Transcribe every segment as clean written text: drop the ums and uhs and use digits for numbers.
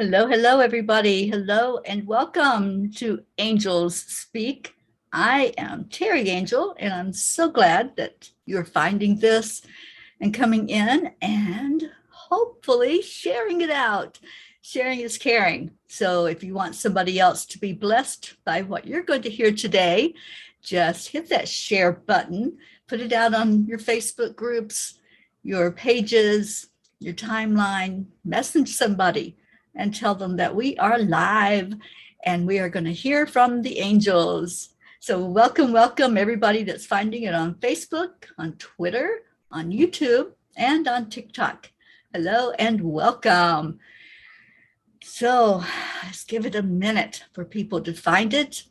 Hello, hello, everybody. Hello, and welcome to Angels Speak. I am Teri Angel, and I'm so glad that you're finding this and coming in and hopefully sharing it out. Sharing is caring. So if you want somebody else to be blessed by what you're going to hear today, just hit that share button, put it out on your Facebook groups, your pages, your timeline, message somebody and tell them that we are live and we are going to hear from the angels. So welcome everybody that's finding it on Facebook, on Twitter, on YouTube, and on TikTok. Hello and welcome. So let's give it a minute for people to find it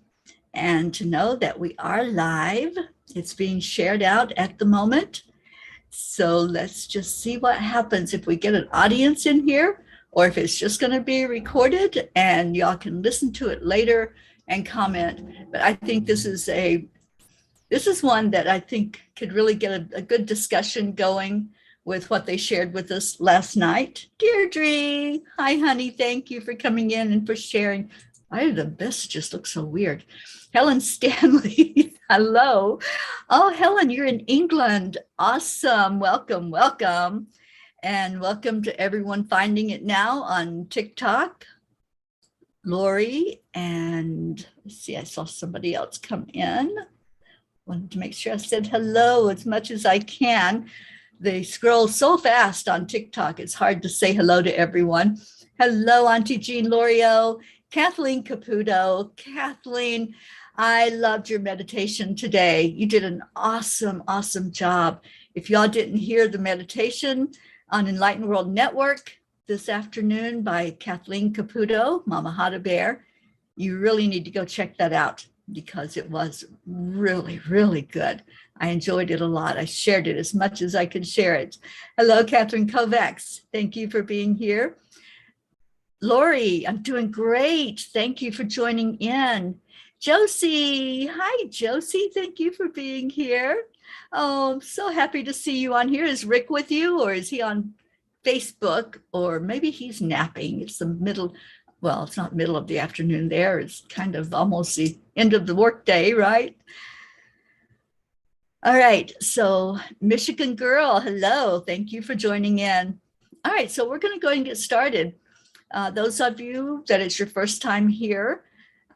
and to know that we are live. It's being shared out at the moment. So let's just see what happens if we get an audience in here, or if it's just going to be recorded and y'all can listen to it later and comment. But I think this is one that I think could really get a good discussion going with what they shared with us last night. Deirdre, hi honey, thank you for coming in and for sharing. The messages look so weird. Helen Stanley, hello. Oh, Helen, you're in England. Awesome. Welcome. And welcome to everyone finding it now on TikTok. Lori, and let's see, I saw somebody else come in. Wanted to make sure I said hello as much as I can. They scroll so fast on TikTok, it's hard to say hello to everyone. Hello, Auntie Jean Lorio, Kathleen Caputo. Kathleen, I loved your meditation today. You did an awesome job. If y'all didn't hear the meditation on Enlightened World Network this afternoon by Kathleen Caputo, Mama Hada Bear, you really need to go check that out because it was really good. I enjoyed it a lot. I shared it as much as I could share it. Hello, Catherine Kovacs. Thank you for being here. Lori, I'm doing great. Thank you for joining in. Josie, hi, Josie. Thank you for being here. Oh, I'm so happy to see you on here. Is Rick with you, or is he on Facebook? Or maybe he's napping. It's the middle, well, it's not middle of the afternoon there. It's kind of almost the end of the workday, right? All right, so Michigan girl, hello. Thank you for joining in. All right, so we're going to go and get started. Those of you that it's your first time here,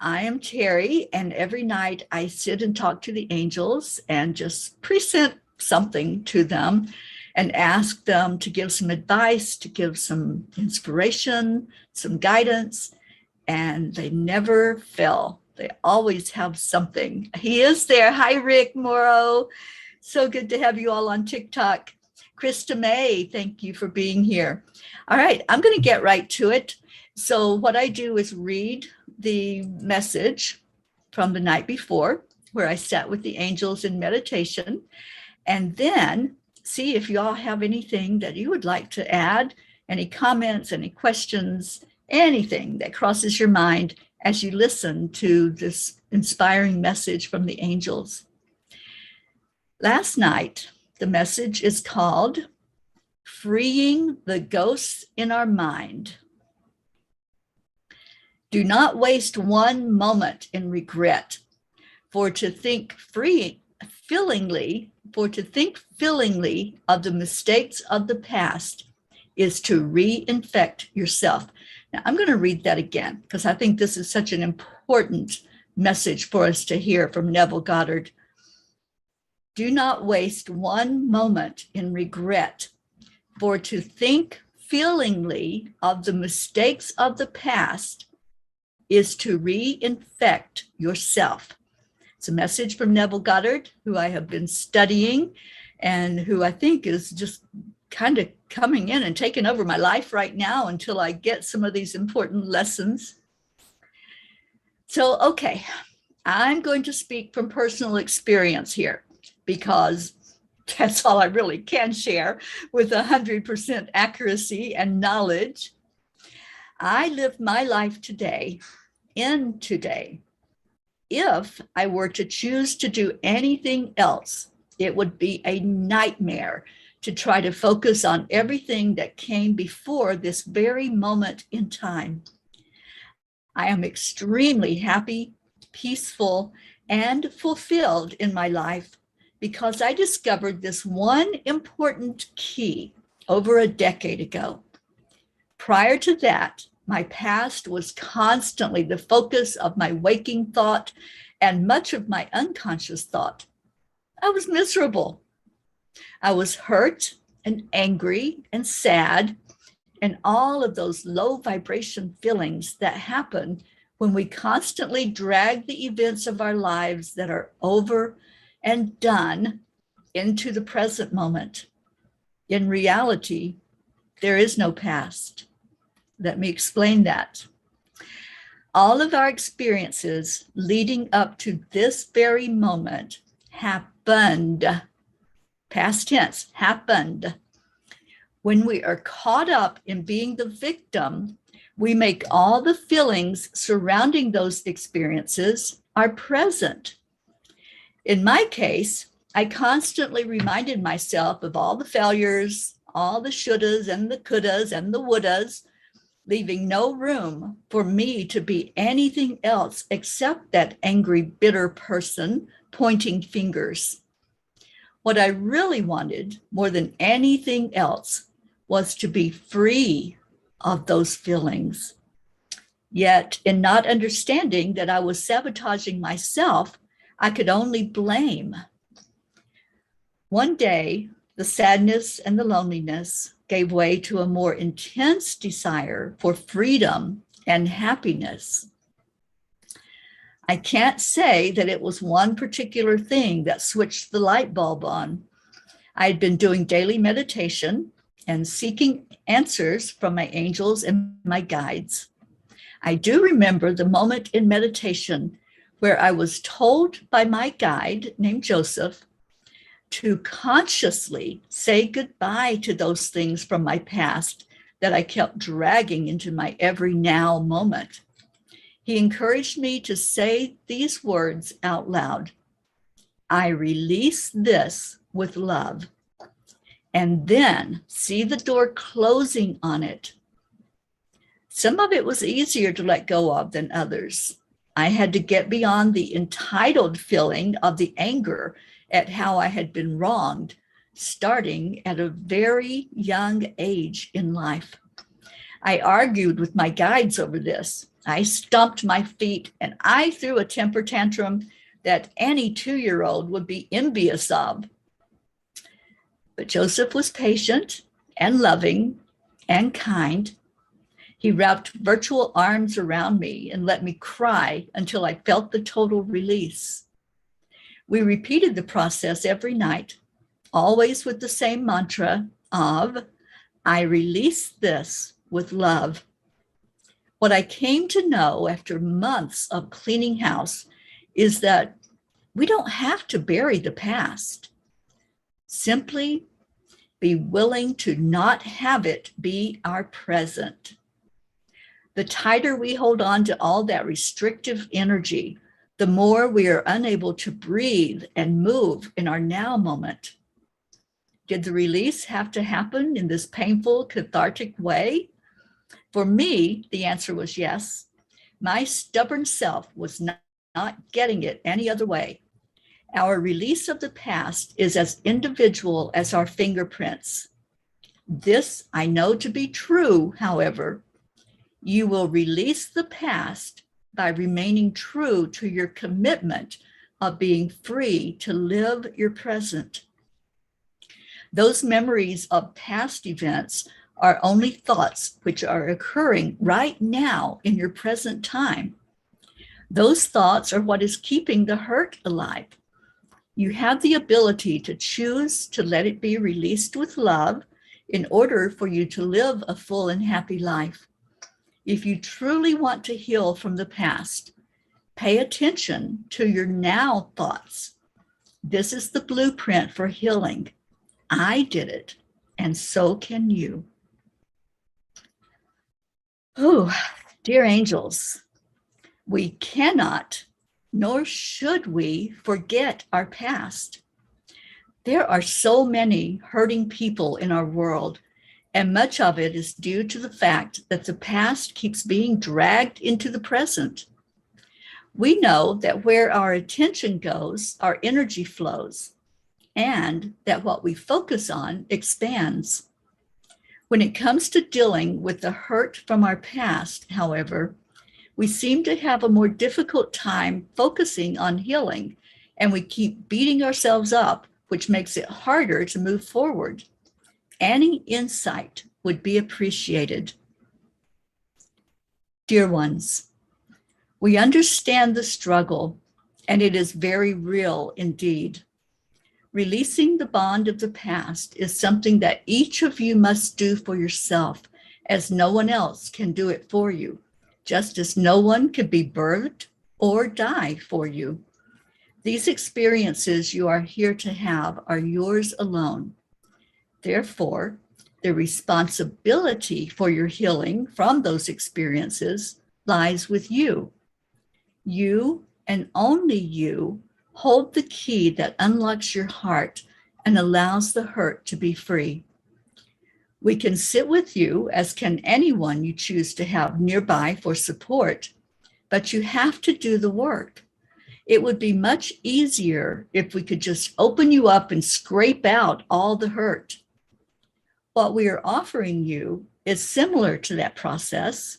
I am Teri, and every night I sit and talk to the angels and just present something to them and ask them to give some advice, to give some inspiration, some guidance, and they never fail. They always have something. He is there. Hi, Rick Morrow. So good to have you all on TikTok. Krista May, thank you for being here. All right, I'm going to get right to it. So what I do is read the message from the night before, where I sat with the angels in meditation, and then see if y'all have anything that you would like to add, any comments, any questions, anything that crosses your mind as you listen to this inspiring message from the angels. Last night, the message is called Freeing the Ghosts in Our Mind. Do not waste one moment in regret, for to think fillingly of the mistakes of the past is to reinfect yourself. Now, I'm going to read that again because I think this is such an important message for us to hear from Neville Goddard. Do not waste one moment in regret, for to think feelingly of the mistakes of the past is to reinfect yourself. It's a message from Neville Goddard, who I have been studying and who I think is just kind of coming in and taking over my life right now until I get some of these important lessons. So, okay, I'm going to speak from personal experience here because that's all I really can share with 100% accuracy and knowledge. I live my life today in today. If I were to choose to do anything else, it would be a nightmare to try to focus on everything that came before this very moment in time. I am extremely happy, peaceful, and fulfilled in my life because I discovered this one important key over a decade ago. Prior to that, my past was constantly the focus of my waking thought and much of my unconscious thought. I was miserable. I was hurt and angry and sad, and all of those low vibration feelings that happen when we constantly drag the events of our lives that are over and done into the present moment. In reality, there is no past. Let me explain that. All of our experiences leading up to this very moment happened. Past tense, happened. When we are caught up in being the victim, we make all the feelings surrounding those experiences our present. In my case, I constantly reminded myself of all the failures, all the shouldas and the couldas and the wouldas, leaving no room for me to be anything else except that angry, bitter person pointing fingers. What I really wanted more than anything else was to be free of those feelings. Yet, in not understanding that I was sabotaging myself, I could only blame. One day, the sadness and the loneliness gave way to a more intense desire for freedom and happiness. I can't say that it was one particular thing that switched the light bulb on. I had been doing daily meditation and seeking answers from my angels and my guides. I do remember the moment in meditation where I was told by my guide named Joseph to consciously say goodbye to those things from my past that I kept dragging into my every now moment. He encouraged me to say these words out loud. I release this with love, and then see the door closing on it. Some of it was easier to let go of than others. I had to get beyond the entitled feeling of the anger at how I had been wronged, starting at a very young age in life. I argued with my guides over this. I stomped my feet and I threw a temper tantrum that any 2-year-old would be envious of. But Joseph was patient and loving and kind. He wrapped virtual arms around me and let me cry until I felt the total release. We repeated the process every night, always with the same mantra of, I release this with love. What I came to know after months of cleaning house is that we don't have to bury the past. Simply be willing to not have it be our present. The tighter we hold on to all that restrictive energy, the more we are unable to breathe and move in our now moment. Did the release have to happen in this painful, cathartic way? For me, the answer was yes. My stubborn self was not getting it any other way. Our release of the past is as individual as our fingerprints. This I know to be true, however. You will release the past by remaining true to your commitment of being free to live your present. Those memories of past events are only thoughts which are occurring right now in your present time. Those thoughts are what is keeping the hurt alive. You have the ability to choose to let it be released with love in order for you to live a full and happy life. If you truly want to heal from the past, pay attention to your now thoughts. This is the blueprint for healing. I did it, and so can you. Oh, dear angels, we cannot, nor should we forget our past. There are so many hurting people in our world, and much of it is due to the fact that the past keeps being dragged into the present. We know that where our attention goes, our energy flows, and that what we focus on expands. When it comes to dealing with the hurt from our past, however, we seem to have a more difficult time focusing on healing, and we keep beating ourselves up, which makes it harder to move forward. Any insight would be appreciated. Dear ones, we understand the struggle, and it is very real indeed. Releasing the bond of the past is something that each of you must do for yourself, as no one else can do it for you, just as no one can be birthed or die for you. These experiences you are here to have are yours alone. Therefore, the responsibility for your healing from those experiences lies with you. You and only you hold the key that unlocks your heart and allows the hurt to be free. We can sit with you, as can anyone you choose to have nearby for support, but you have to do the work. It would be much easier if we could just open you up and scrape out all the hurt. What we are offering you is similar to that process.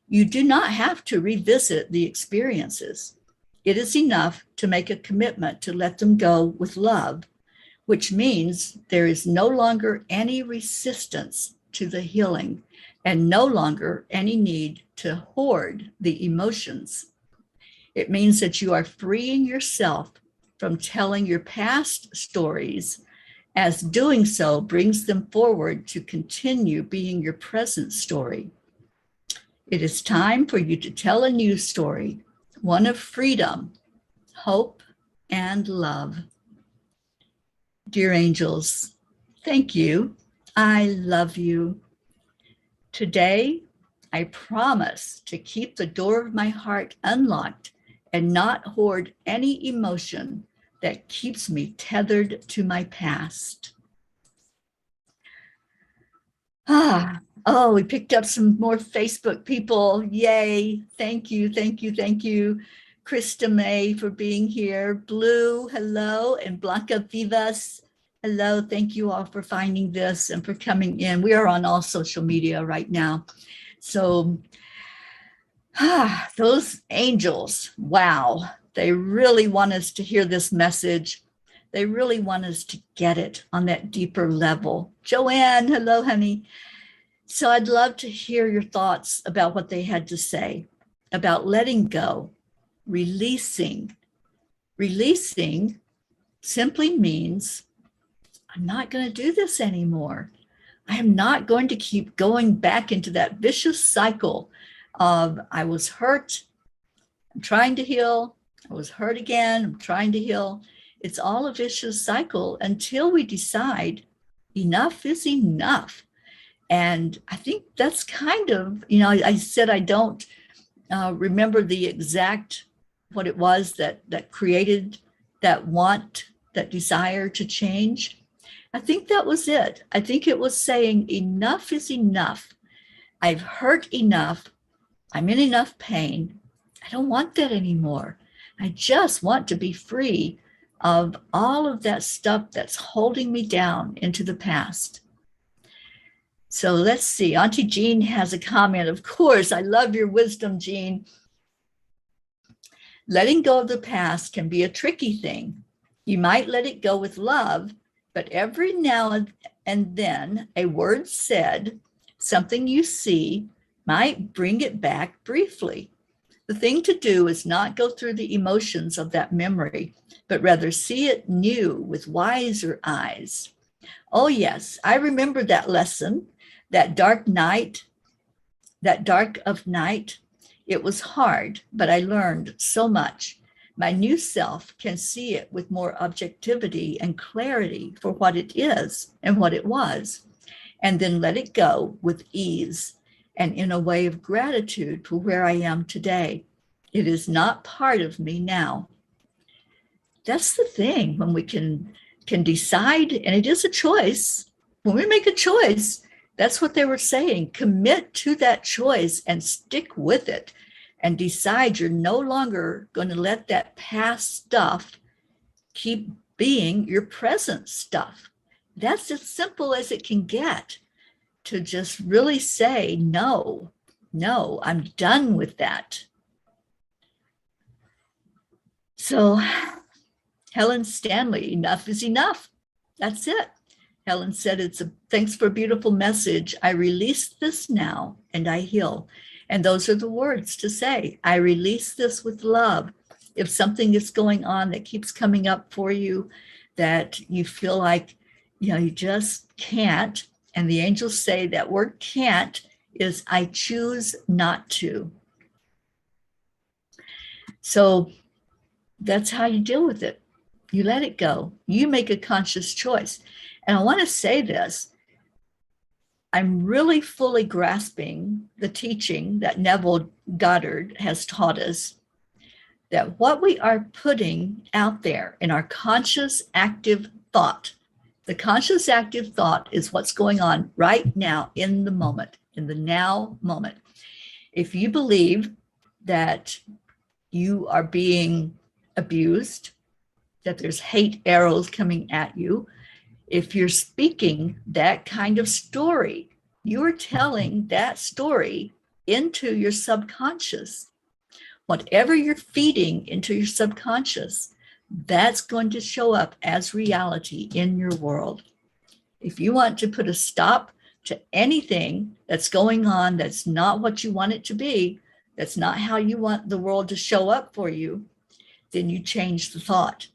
You do not have to revisit the experiences. It is enough to make a commitment to let them go with love, which means there is no longer any resistance to the healing and no longer any need to hoard the emotions. It means that you are freeing yourself from telling your past stories, as doing so brings them forward to continue being your present story. It is time for you to tell a new story, one of freedom, hope, and love. Dear angels, thank you. I love you. Today, I promise to keep the door of my heart unlocked and not hoard any emotion that keeps me tethered to my past. We picked up some more Facebook people. Yay. Thank you, thank you, thank you. Krista May for being here. Blue, hello. And Blanca Vivas, hello. Thank you all for finding this and for coming in. We are on all social media right now. So, those angels, wow. They really want us to hear this message. They really want us to get it on that deeper level. Joanne, hello, honey. So I'd love to hear your thoughts about what they had to say about letting go, releasing. Releasing simply means I'm not going to do this anymore. I am not going to keep going back into that vicious cycle of I was hurt, I'm trying to heal, I was hurt again, I'm trying to heal. It's all a vicious cycle until we decide enough is enough. And I think that's kind of, I said I don't remember the exact what it was that created that want, that desire to change. I think that was it. I think it was saying enough is enough. I've hurt enough. I'm in enough pain. I don't want that anymore. I just want to be free of all of that stuff that's holding me down into the past. So let's see. Auntie Jean has a comment. Of course, I love your wisdom, Jean. Letting go of the past can be a tricky thing. You might let it go with love, but every now and then a word said, something you see, might bring it back briefly. The thing to do is not go through the emotions of that memory, but rather see it new with wiser eyes. Oh yes, I remember that lesson, that dark of night. It was hard, but I learned so much. My new self can see it with more objectivity and clarity for what it is and what it was, and then let it go with ease and in a way of gratitude for where I am today. It is not part of me now. That's the thing, when we can can decide, and it is a choice. When we make a choice, that's what they were saying. Commit to that choice and stick with it and decide you're no longer going to let that past stuff keep being your present stuff. That's as simple as it can get, to just really say, no, I'm done with that. So Helen Stanley, enough is enough. That's it. Helen said, thanks for a beautiful message. I release this now and I heal. And those are the words to say. I release this with love. If something is going on that keeps coming up for you, that you feel like, you just can't. And the angels say that word can't is I choose not to. So that's how you deal with it. You let it go. You make a conscious choice. And I want to say this. I'm really fully grasping the teaching that Neville Goddard has taught us, that what we are putting out there in our conscious active thought, the conscious active thought is what's going on right now in the moment, in the now moment. If you believe that you are being abused, that there's hate arrows coming at you, if you're speaking that kind of story, you are telling that story into your subconscious. Whatever you're feeding into your subconscious, that's going to show up as reality in your world. If you want to put a stop to anything that's going on that's not what you want it to be, that's not how you want the world to show up for you, then you change the thought.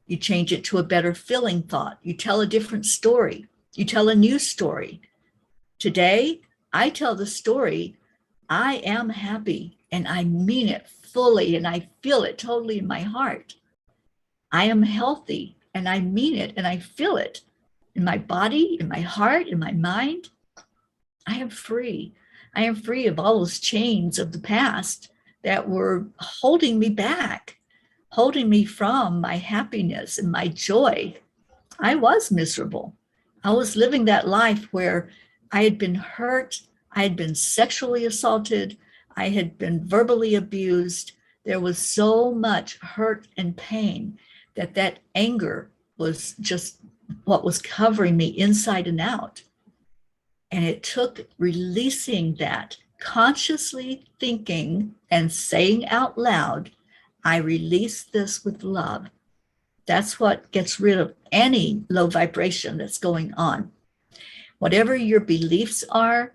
You change it to a better feeling thought. You tell a different story. You tell a new story. Today, I tell the story, I am happy, and I mean it fully, and I feel it totally in my heart. I am healthy, and I mean it, and I feel it in my body, in my heart, in my mind. I am free. I am free of all those chains of the past that were holding me back, holding me from my happiness and my joy. I was miserable. I was living that life where I had been hurt. I had been sexually assaulted. I had been verbally abused. There was so much hurt and pain that anger was just what was covering me inside and out. And it took releasing that, consciously thinking and saying out loud, I release this with love. That's what gets rid of any low vibration that's going on. Whatever your beliefs are,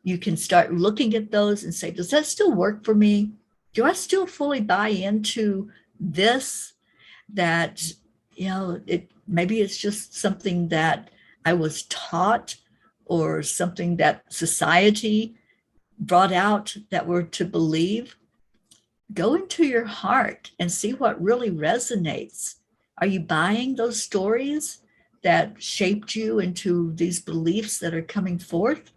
you can start looking at those and say, does that still work for me? Do I still fully buy into this? That, maybe it's just something that I was taught or something that society brought out that we're to believe. Go into your heart and see what really resonates. Are you buying those stories that shaped you into these beliefs that are coming forth?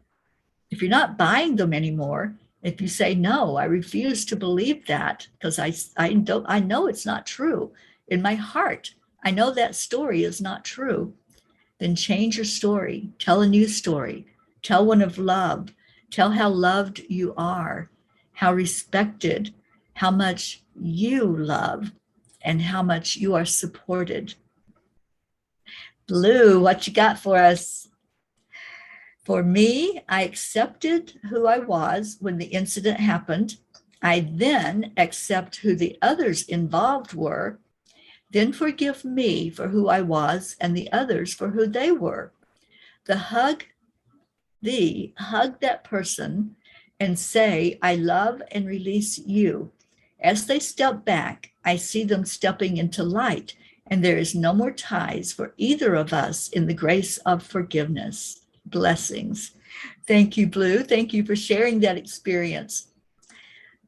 If you're not buying them anymore, if you say, no, I refuse to believe that because I know it's not true. In my heart, I know that story is not true. Then change your story. Tell a new story. Tell one of love. Tell how loved you are, how respected, how much you love, and how much you are supported. Blue, what you got for us? For me, I accepted who I was when the incident happened. I then accept who the others involved were. Then forgive me for who I was and the others for who they were. Hug that person and say, I love and release you. As they step back, I see them stepping into light, and there is no more ties for either of us in the grace of forgiveness. Blessings. Thank you, Blue. Thank you for sharing that experience.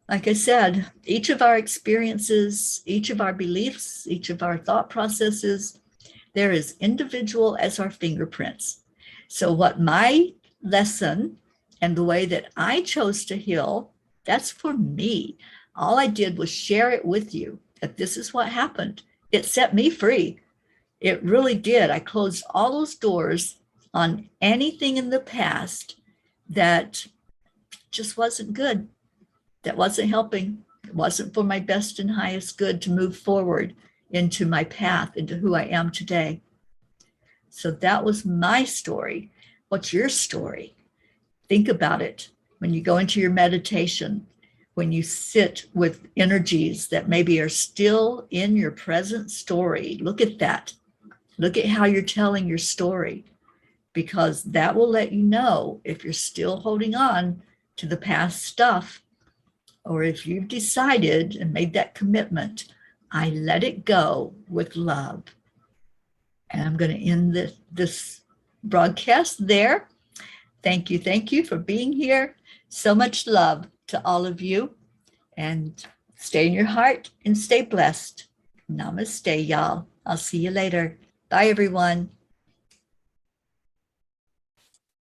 Like I said, each of our experiences, each of our beliefs, each of our thought processes, they're as individual as our fingerprints. So what my lesson and the way that I chose to heal, that's for me. All I did was share it with you, that this is what happened. It set me free. It really did. I closed all those doors on anything in the past that just wasn't good, that wasn't helping. It wasn't for my best and highest good to move forward into my path, into who I am today. So that was my story. What's your story? Think about it when you go into your meditation, when you sit with energies that maybe are still in your present story. Look at that. Look at how you're telling your story, because that will let you know if you're still holding on to the past stuff, or if you've decided and made that commitment, I let it go with love. And I'm going to end this broadcast there. Thank you for being here. So much love to all of you. And stay in your heart and stay blessed. Namaste, y'all. I'll see you later. Bye, everyone.